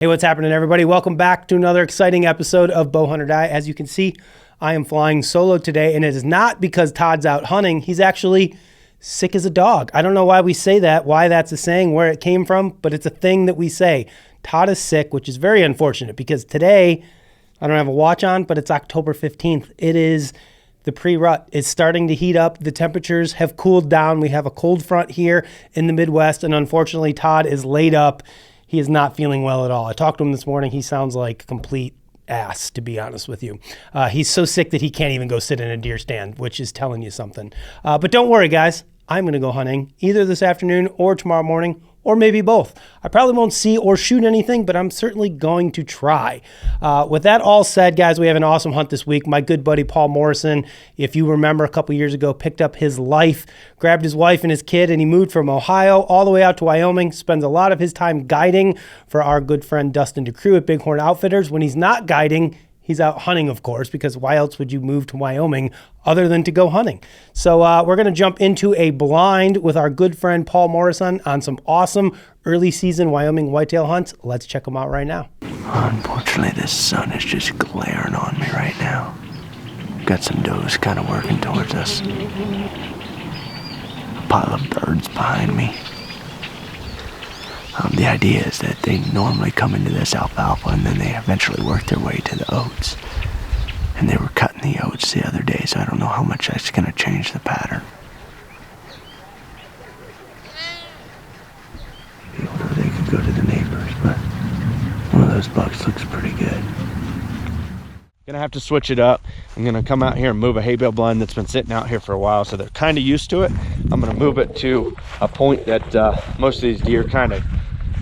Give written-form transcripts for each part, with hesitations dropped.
Hey, what's happening, everybody? Welcome back to another exciting episode of Bowhunt or Die. As you can see, I am flying solo today, and it is not because Todd's out hunting. He's actually sick as a dog. I don't know why we say that, why that's a saying, where it came from, but it's a thing that we say. Todd is sick, which is very unfortunate because today, I don't have a watch on, but it's October 15th. It is the pre-rut. It's starting to heat up. The temperatures have cooled down. We have a cold front here in the Midwest, and unfortunately, Todd is laid up. He is not feeling well at all. I talked to him this morning. He sounds like complete ass, to be honest with you. He's so sick that he can't even go sit in a deer stand, which is telling you something. But don't worry, guys. I'm going to go hunting either this afternoon or tomorrow morning, or maybe both. I probably won't see or shoot anything, but I'm certainly going to try. With that all said, guys, we have an awesome hunt this week. My good buddy Paul Morrison, if you remember a couple years ago, picked up his life, grabbed his wife and his kid, and he moved from Ohio all the way out to Wyoming, spends a lot of his time guiding for our good friend Dustin DeCrew at Bighorn Outfitters. When he's not guiding, he's out hunting, of course, because why else would you move to Wyoming other than to go hunting? So we're going to jump into a blind with our good friend Paul Morrison on some awesome early season Wyoming whitetail hunts. Let's check them out right now. Unfortunately, this sun is just glaring on me right now. Got some does kind of working towards us. A pile of birds behind me. The idea is that they normally come into this alfalfa and then they eventually work their way to the oats. And they were cutting the oats the other day, so I don't know how much that's going to change the pattern. They could go to the neighbors, but one of those bucks looks pretty good. Gonna have to switch it up. I'm gonna come out here and move a hay bale blind that's been sitting out here for a while, so they're kind of used to it. I'm gonna move it to a point that most of these deer kind of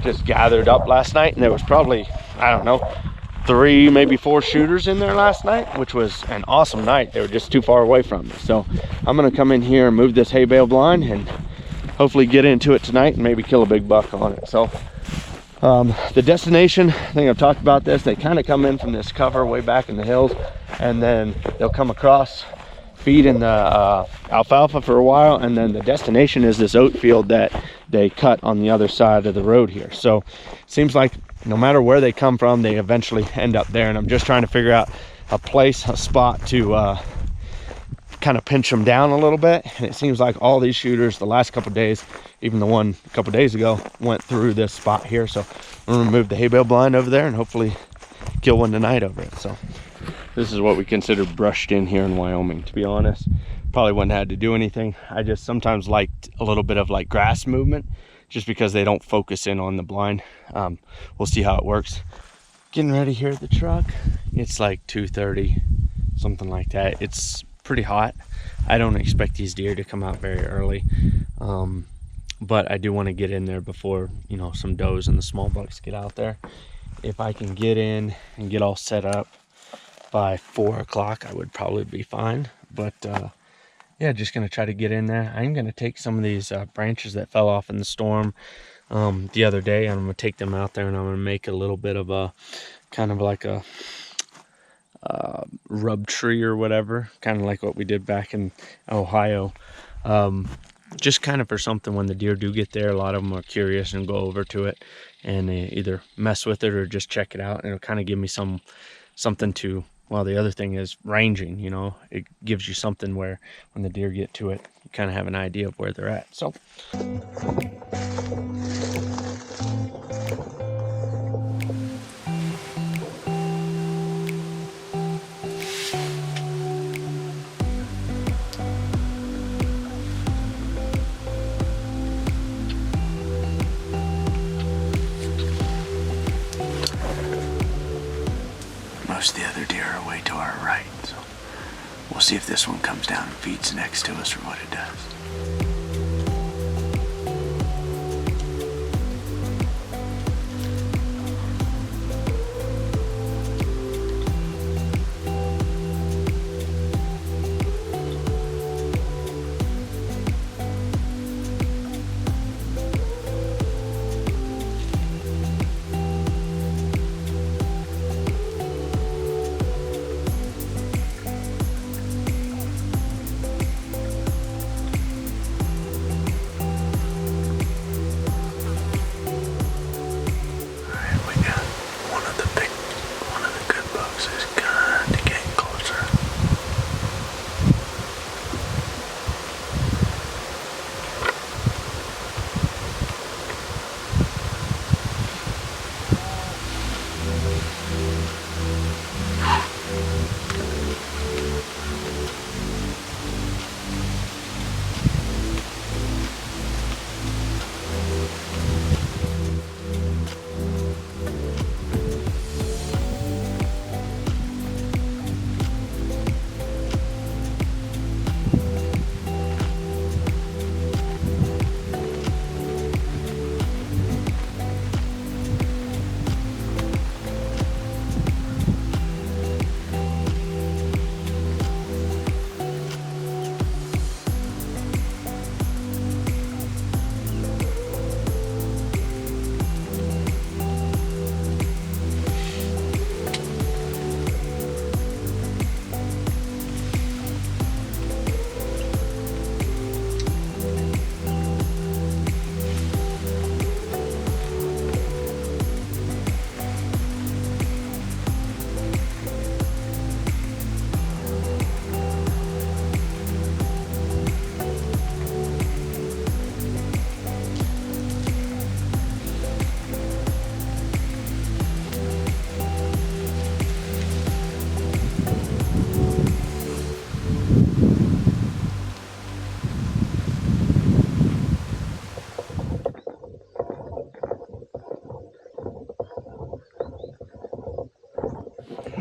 just gathered up last night, and there was probably, I don't know, 3 maybe 4 shooters in there last night, which was an awesome night. They were just too far away from me. So I'm gonna come in here and move this hay bale blind and hopefully get into it tonight and maybe kill a big buck on it. So the destination, I think I've talked about this, they kind of come in from this cover way back in the hills, and then they'll come across, feed in the alfalfa for a while, and then the destination is this oat field that they cut on the other side of the road here. So it seems like no matter where they come from, they eventually end up there, and I'm just trying to figure out a place, a spot to kind of pinch them down a little bit. And it seems like all these shooters the last couple days, even the one a couple days ago, went through this spot here. So I'm gonna move the hay bale blind over there and hopefully kill one tonight over it. So this is what we consider brushed in here in Wyoming, to be honest. Probably wouldn't have had to do anything. I just sometimes liked a little bit of like grass movement, just because they don't focus in on the blind. We'll see how it works. Getting ready here at the truck. It's like 2:30, something like that. It's pretty hot. I don't expect these deer to come out very early, but I do want to get in there before, you know, some does and the small bucks get out there. If I can get in and get all set up by 4 o'clock, I would probably be fine. But yeah, just gonna try to get in there. I'm gonna take some of these branches that fell off in the storm the other day, and I'm gonna take them out there and I'm gonna make a little bit of a kind of like a rub tree or whatever, kind of like what we did back in Ohio, just kind of for something when the deer do get there. A lot of them are curious and go over to it and they either mess with it or just check it out, and it'll kind of give me something to, well, the other thing is ranging, you know, it gives you something where when the deer get to it, you kind of have an idea of where they're at. So most of the other deer are way to our right, so we'll see if this one comes down and feeds next to us or what it does.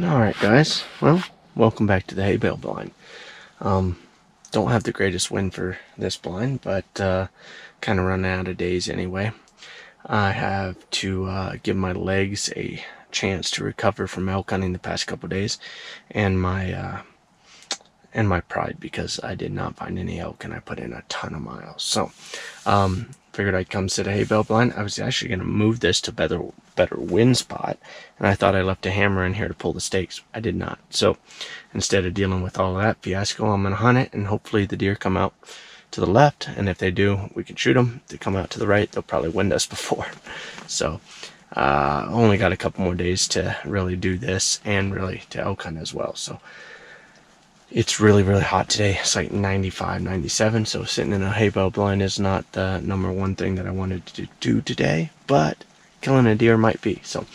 Alright guys, well, welcome back to the hay bale blind. Don't have the greatest wind for this blind, but kind of running out of days anyway. I have to give my legs a chance to recover from elk hunting the past couple days, and my pride, because I did not find any elk and I put in a ton of miles. So figured I'd come sit a hay bale blind. I was actually going to move this to better wind spot, and I thought I left a hammer in here to pull the stakes. I did not. So instead of dealing with all that fiasco, I'm going to hunt it, and hopefully the deer come out to the left, and if they do, we can shoot them. If they come out to the right, they'll probably wind us before. So only got a couple more days to really do this, and really to elk hunt as well. So it's really hot today. It's like 95, 97. So sitting in a hay bale blind is not the number one thing that I wanted to do today, but killing a deer might be. So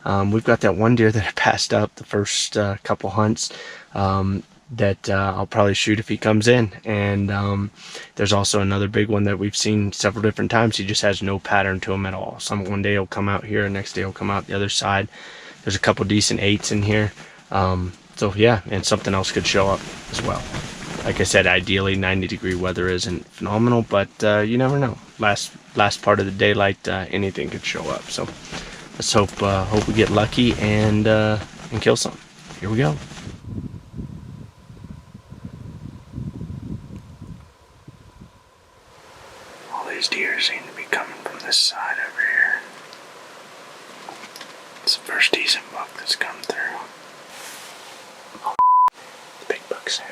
we've got that one deer that I passed up the first couple hunts that I'll probably shoot if he comes in. And there's also another big one that we've seen several different times. He just has no pattern to him at all. One day he'll come out here, and next day he'll come out the other side. There's a couple decent 8s in here. So yeah, and something else could show up as well. Like I said, ideally 90-degree weather isn't phenomenal, but you never know. Last part of the daylight, anything could show up. So let's hope we get lucky and kill something. Here we go. All these deer seem to be coming from this side over here. It's the first decent buck that's come through. Oh, the big buck's there.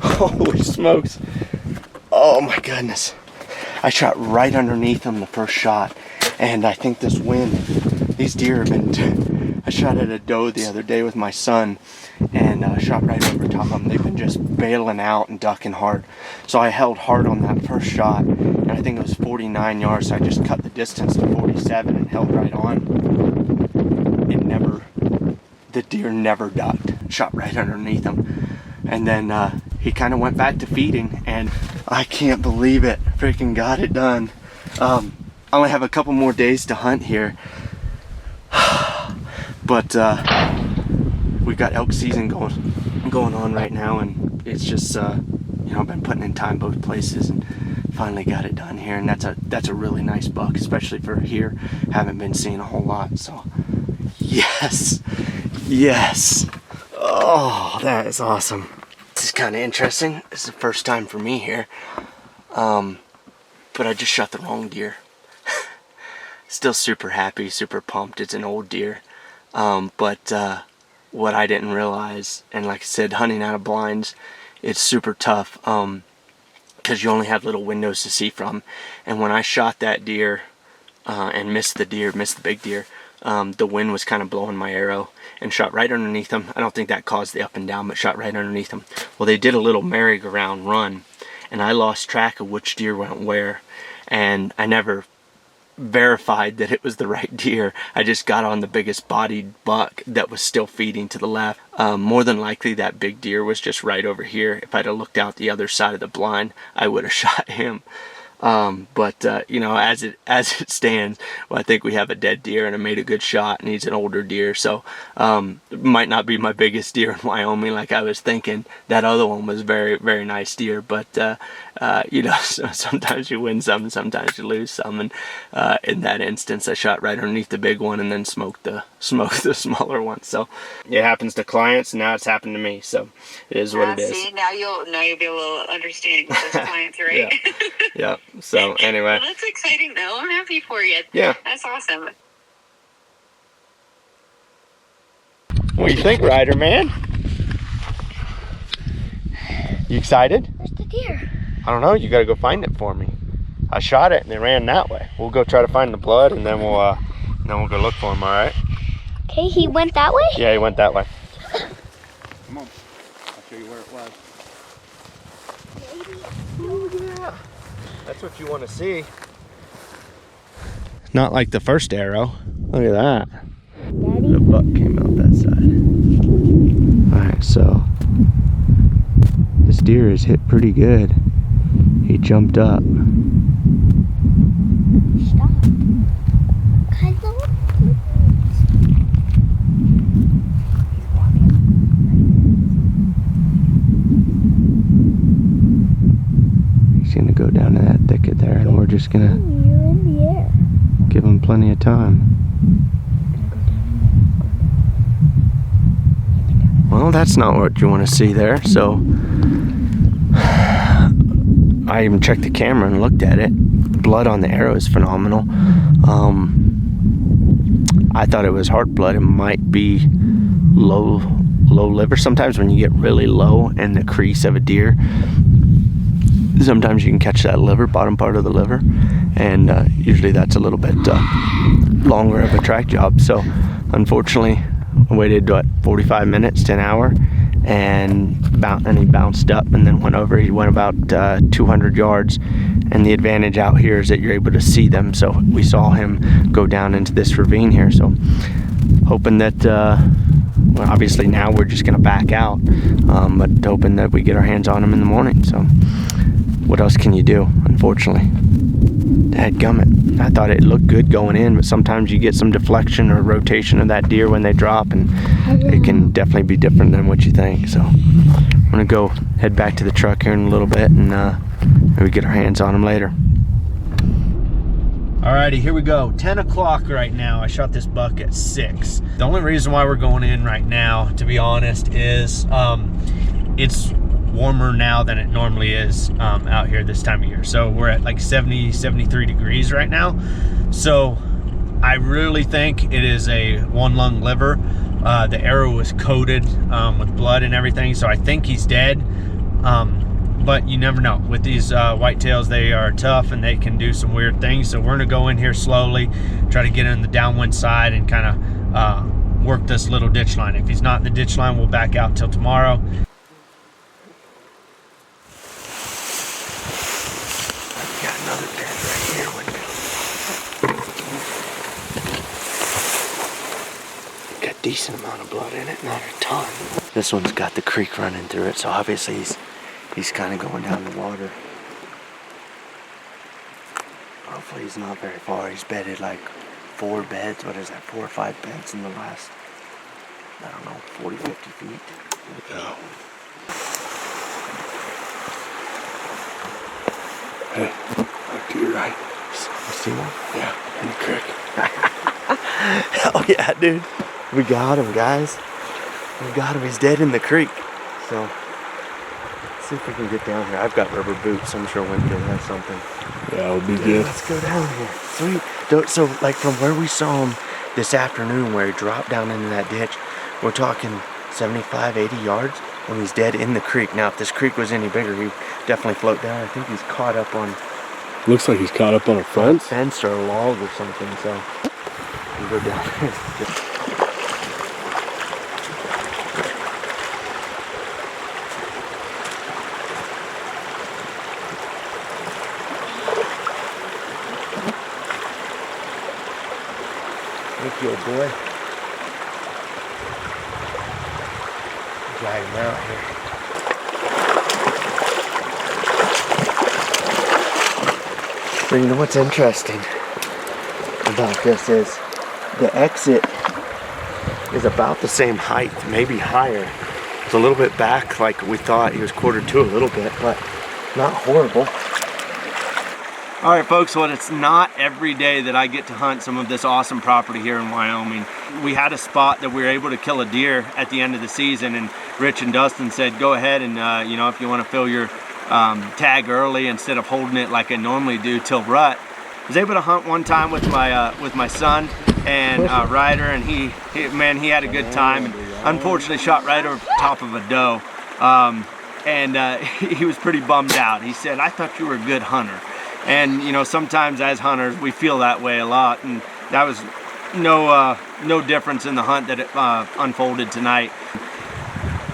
Holy smokes. Oh my goodness. I shot right underneath them the first shot, and I think this wind, these deer have been, I shot at a doe the other day with my son, and shot right over top of them. They've been just bailing out and ducking hard. So I held hard on that first shot, and I think it was 49 yards, so I just cut the distance to 47 and held right on. The deer never ducked, shot right underneath him. And then he kind of went back to feeding, and I can't believe it, freaking got it done. I only have a couple more days to hunt here, but we've got elk season going on right now, and it's just you know, I've been putting in time both places, and finally got it done here. And that's a really nice buck, especially for here. Haven't been seeing a whole lot, so Yes. Yes. Oh, that is awesome. This is kind of interesting. This is the first time for me here. But I just shot the wrong deer. Still super happy, super pumped. It's an old deer. But what I didn't realize, and like I said, hunting out of blinds, it's super tough because you only have little windows to see from. And when I shot that deer and missed the big deer, the wind was kind of blowing my arrow and shot right underneath them. I don't think that caused the up and down, but shot right underneath them. Well, they did a little merry-go-round run, and I lost track of which deer went where, and I never verified that it was the right deer. I just got on the biggest bodied buck that was still feeding to the left. More than likely that big deer was just right over here. If I'd have looked out the other side of the blind, I would have shot him. But you know, as it stands, well, I think we have a dead deer, and I made a good shot, and he's an older deer, so it might not be my biggest deer in Wyoming like I was thinking. That other one was very, very nice deer, but you know, sometimes you win some and sometimes you lose some, and in that instance I shot right underneath the big one and then smoked the smaller one. So it happens to clients, and now it's happened to me, so it is what it is. See, now you'll be a little understanding with those clients, right? Yeah. So anyway, well, that's exciting though. I'm happy for you. Yeah, that's awesome. What do you think, Ryder man? You excited? Where's the deer? I don't know. You got to go find it for me. I shot it and they ran that way. We'll go try to find the blood, and then we'll go look for him. All right? Okay, he went that way? Yeah, he went that way. Come on. I'll show you where it was. Oh, yeah. That's what you want to see. Not like the first arrow. Look at that. Daddy? the buck came out that side. Alright, so this deer is hit pretty good. He jumped up. Stop. Hello? He's gonna go down to that thicket there, and we're just gonna You're in the air. give him plenty of time. Well, that's not what you want to see there, so I even checked the camera and looked at it. Blood on the arrow is phenomenal. I thought it was heart blood. It might be low liver. Sometimes when you get really low in the crease of a deer, sometimes you can catch that liver, bottom part of the liver, and usually that's a little bit longer of a track job. So unfortunately, I waited 45 minutes to an hour, and he bounced up and then went over. He went about 200 yards, and the advantage out here is that you're able to see them. So we saw him go down into this ravine here. So hoping that well, obviously now we're just going to back out, but hoping that we get our hands on him in the morning. So what else can you do, unfortunately? Dadgummit. I thought it looked good going in, but sometimes you get some deflection or rotation of that deer when they drop, and it can definitely be different than what you think. So I'm gonna go head back to the truck here in a little bit, and maybe get our hands on him later. Alrighty, here we go. 10 o'clock right now. I shot this buck at 6. The only reason why we're going in right now, to be honest, is it's warmer now than it normally is out here this time of year. So we're at like 70, 73 degrees right now. So I really think it is a one lung liver. The arrow was coated with blood and everything, so I think he's dead. But you never know. With these whitetails, they are tough and they can do some weird things. So we're gonna go in here slowly, try to get in the downwind side and kind of work this little ditch line. If he's not in the ditch line, we'll back out till tomorrow. Decent amount of blood in it, not a ton. This one's got the creek running through it, so obviously he's kind of going down the water. Hopefully he's not very far. He's bedded like 4 beds. What is that, 4 or 5 beds in the last, I don't know, 40, 50 feet. Oh. Hey, look to your right. You see one? Yeah, in the creek. Hell yeah, dude. We got him, guys. We got him. He's dead in the creek. So, let's see if we can get down here. I've got rubber boots. I'm sure Winfield has something. That would be good. Let's go down here. Sweet. So, like from where we saw him this afternoon, where he dropped down into that ditch, we're talking 75, 80 yards, and he's dead in the creek. Now, if this creek was any bigger, he'd definitely float down. I think he's caught up on... Looks like he's caught up on a fence. Fence or a log or something, so we'll go down here. Thank you, old boy. Drag him out here. So you know what's interesting about this is the exit is about the same height, maybe higher. It's a little bit back like we thought. He was quartered to a little bit, but not horrible. All right, folks, well, it's not every day that I get to hunt some of this awesome property here in Wyoming. We had a spot that we were able to kill a deer at the end of the season, and Rich and Dustin said, go ahead and, you know, if you want to fill your tag early instead of holding it like I normally do till rut. I was able to hunt one time with my son and Ryder, and he had a good time, and unfortunately shot right over the top of a doe, he was pretty bummed out. He said, I thought you were a good hunter. And you know, sometimes as hunters we feel that way a lot, and that was no difference in the hunt that unfolded tonight.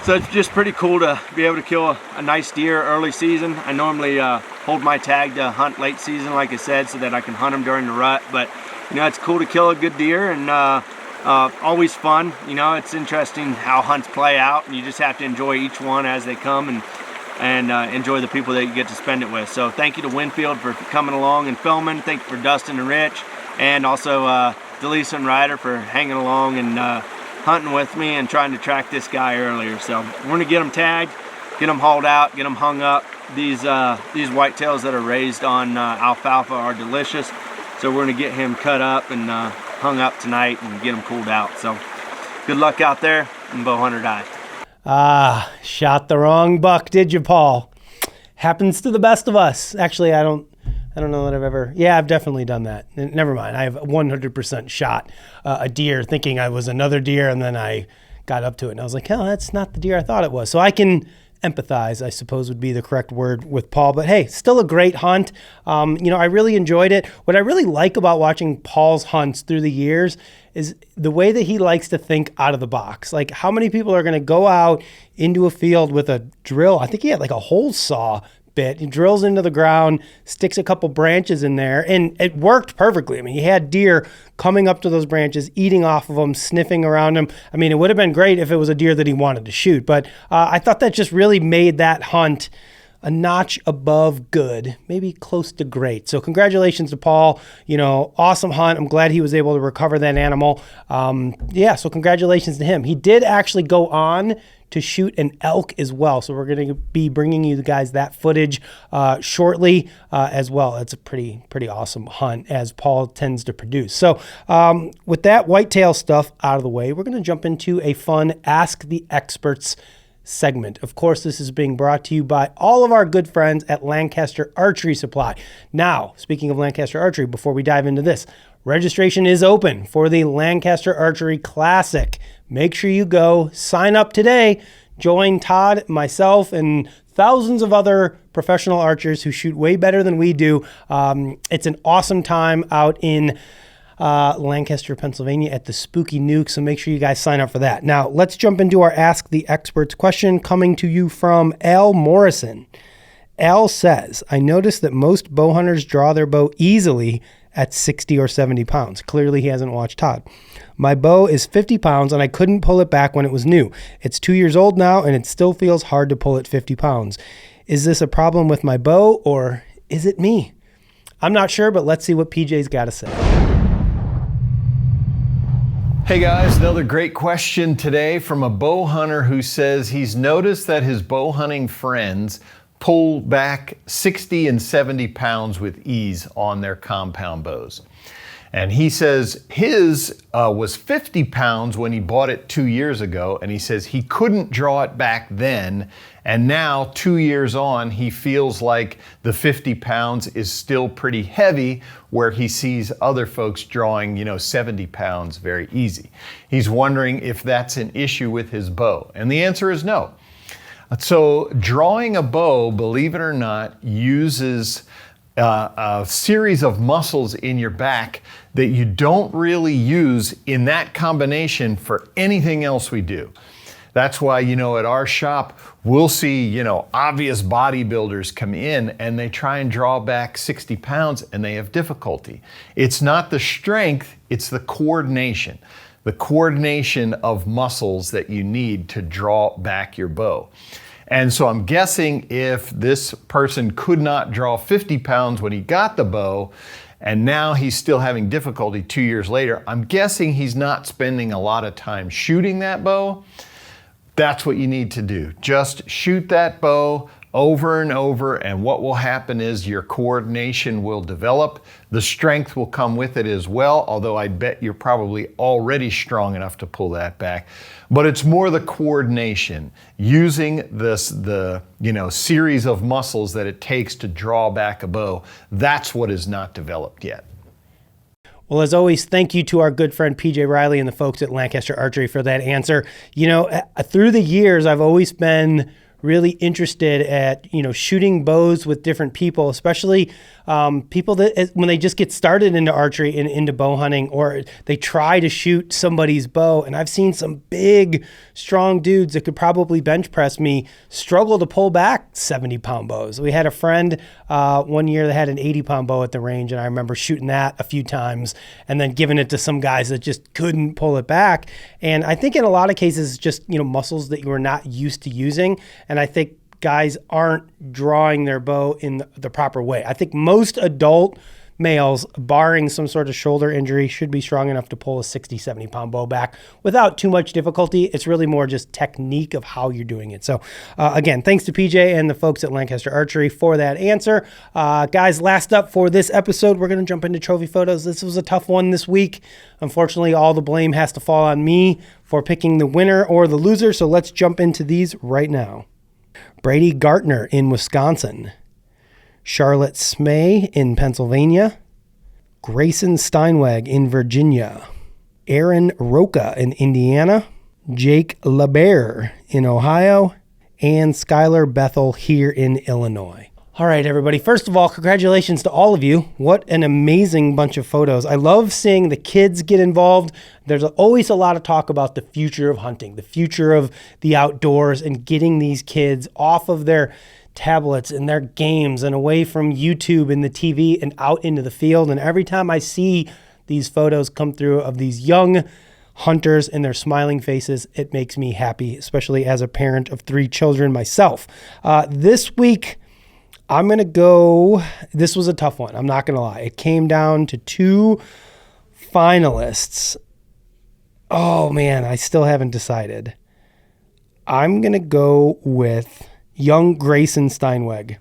So it's just pretty cool to be able to kill a nice deer early season. I normally hold my tag to hunt late season, like I said, so that I can hunt them during the rut. But you know, it's cool to kill a good deer, and always fun. You know, it's interesting how hunts play out, and you just have to enjoy each one as they come, and enjoy the people that you get to spend it with. So thank you to Winfield for coming along and filming. Thank you for Dustin and Rich, and also Delisa and Ryder for hanging along and hunting with me and trying to track this guy earlier. So we're gonna get them tagged, get them hauled out, get them hung up. These whitetails that are raised on alfalfa are delicious. So we're gonna get him cut up and hung up tonight and get him cooled out. So good luck out there, and Bowhunter die. Ah, shot the wrong buck, did you, Paul? Happens to the best of us. Actually, I don't know that I've ever... Yeah, I've definitely done that. Never mind. I have 100% shot a deer thinking I was another deer, and then I got up to it, and I was like, hell, that's not the deer I thought it was. So I can empathize, I suppose would be the correct word, with Paul. But hey, still a great hunt. You know, I really enjoyed it. What I really like about watching Paul's hunts through the years is the way that he likes to think out of the box. Like, how many people are going to go out into a field with a drill? I think he had like a hole saw bit. He drills into the ground, sticks a couple branches in there, and it worked perfectly. I mean, he had deer coming up to those branches, eating off of them, sniffing around them. I mean, it would have been great if it was a deer that he wanted to shoot, but I thought that just really made that hunt a notch above good, maybe close to great. So congratulations to Paul. You know, awesome hunt. I'm glad he was able to recover that animal. Yeah, so congratulations to him. He did actually go on to shoot an elk as well. So we're going to be bringing you guys that footage shortly as well. It's a pretty awesome hunt, as Paul tends to produce. So with that whitetail stuff out of the way, we're going to jump into a fun Ask the Experts segment. Of course, this is being brought to you by all of our good friends at Lancaster Archery Supply. Now, speaking of Lancaster Archery, before we dive into this, registration is open for the Lancaster Archery Classic. Make sure you go sign up today. Join Todd, myself, and thousands of other professional archers who shoot way better than we do. It's an awesome time out in Lancaster, Pennsylvania at the Spooky Nuke, so make sure you guys sign up for that. Now, let's jump into our Ask the Experts question, coming to you from Paul Morrison. Al says, I noticed that most bow hunters draw their bow easily at 60 or 70 pounds. Clearly, he hasn't watched Todd. My bow is 50 pounds, and I couldn't pull it back when it was new. It's 2 years old now, and it still feels hard to pull at 50 pounds. Is this a problem with my bow, or is it me? I'm not sure, but let's see what PJ's got to say. Hey guys, another great question today from a bow hunter who says he's noticed that his bow hunting friends pull back 60 and 70 pounds with ease on their compound bows. And he says his was 50 pounds when he bought it 2 years ago. And he says he couldn't draw it back then. And now 2 years on, he feels like the 50 pounds is still pretty heavy, where he sees other folks drawing, 70 pounds very easy. He's wondering if that's an issue with his bow. And the answer is no. So drawing a bow, believe it or not, uses a series of muscles in your back that you don't really use in that combination for anything else we do. That's why, at our shop, we'll see, obvious bodybuilders come in and they try and draw back 60 pounds and they have difficulty. It's not the strength, it's the coordination. The coordination of muscles that you need to draw back your bow. And so I'm guessing if this person could not draw 50 pounds when he got the bow, and now he's still having difficulty 2 years later, I'm guessing he's not spending a lot of time shooting that bow. That's what you need to do. Just shoot that bow over and over, and what will happen is your coordination will develop. The strength will come with it as well, although I bet you're probably already strong enough to pull that back. But it's more the coordination, using the series of muscles that it takes to draw back a bow. That's what is not developed yet. Well, as always, thank you to our good friend PJ Riley and the folks at Lancaster Archery for that answer. Through the years, I've always been really interested at, shooting bows with different people, especially people that when they just get started into archery and into bow hunting, or they try to shoot somebody's bow. And I've seen some big, strong dudes that could probably bench press me struggle to pull back 70-pound bows. We had a friend one year that had an 80-pound bow at the range, and I remember shooting that a few times and then giving it to some guys that just couldn't pull it back. And I think in a lot of cases, just, muscles that you were not used to using. And I think guys aren't drawing their bow in the proper way. I think most adult males, barring some sort of shoulder injury, should be strong enough to pull a 60, 70-pound bow back without too much difficulty. It's really more just technique of how you're doing it. So again, thanks to PJ and the folks at Lancaster Archery for that answer. Guys, last up for this episode, we're going to jump into trophy photos. This was a tough one this week. Unfortunately, all the blame has to fall on me for picking the winner or the loser. So let's jump into these right now. Brady Gartner in Wisconsin, Charlotte Smay in Pennsylvania, Grayson Steinweg in Virginia, Aaron Roca in Indiana, Jake LeBear in Ohio, and Skylar Bethel here in Illinois. All right, everybody. First of all, congratulations to all of you. What an amazing bunch of photos. I love seeing the kids get involved. There's always a lot of talk about the future of hunting, the future of the outdoors, and getting these kids off of their tablets and their games and away from YouTube and the TV and out into the field. And every time I see these photos come through of these young hunters and their smiling faces, it makes me happy, especially as a parent of 3 children myself. This week, I'm going to go, this was a tough one. I'm not going to lie. It came down to 2 finalists. Oh man, I still haven't decided. I'm going to go with young Grayson Steinweg.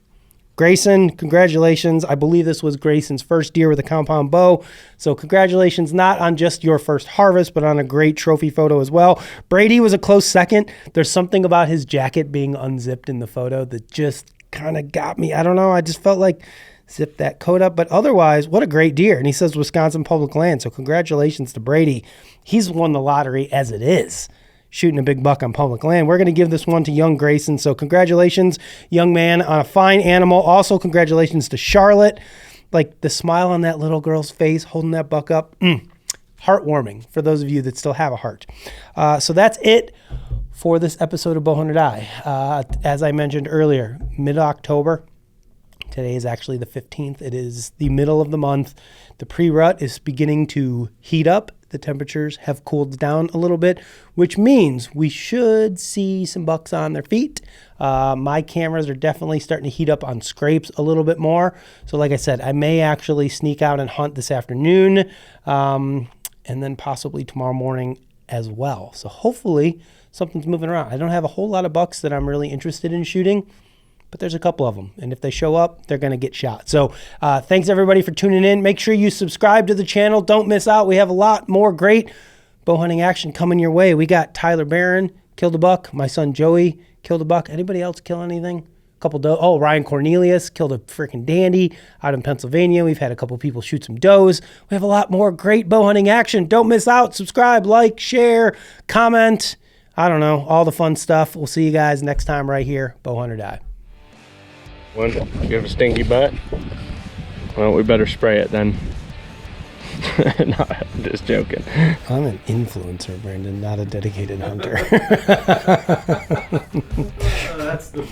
Grayson, congratulations. I believe this was Grayson's first deer with a compound bow. So congratulations, not on just your first harvest, but on a great trophy photo as well. Brady was a close second. There's something about his jacket being unzipped in the photo that just kind of got me. I don't know. I just felt like zip that coat up. But otherwise, what a great deer. And he says Wisconsin public land. So congratulations to Brady. He's won the lottery as it is, shooting a big buck on public land. We're going to give this one to young Grayson. So congratulations, young man, on a fine animal. Also, congratulations to Charlotte. Like the smile on that little girl's face holding that buck up. Heartwarming for those of you that still have a heart. So that's it for this episode of Bowhunter Die. As I mentioned earlier, mid-October. Today is actually the 15th. It is the middle of the month. The pre-rut is beginning to heat up. The temperatures have cooled down a little bit, which means we should see some bucks on their feet. My cameras are definitely starting to heat up on scrapes a little bit more. So like I said, I may actually sneak out and hunt this afternoon, and then possibly tomorrow morning as well. So hopefully something's moving around. I don't have a whole lot of bucks that I'm really interested in shooting, but there's a couple of them. And if they show up, they're going to get shot. So thanks everybody for tuning in. Make sure you subscribe to the channel. Don't miss out. We have a lot more great bow hunting action coming your way. We got Tyler Barron, killed a buck. My son Joey killed a buck. Anybody else kill anything? A couple doe. Oh, Ryan Cornelius killed a freaking dandy out in Pennsylvania. We've had a couple people shoot some does. We have a lot more great bow hunting action. Don't miss out. Subscribe, like, share, comment. I don't know, all the fun stuff. We'll see you guys next time right here. Bow Hunt or Die. One, you have a stinky butt? Well, we better spray it then. No, I'm just joking. I'm an influencer, Brandon, not a dedicated hunter. That's the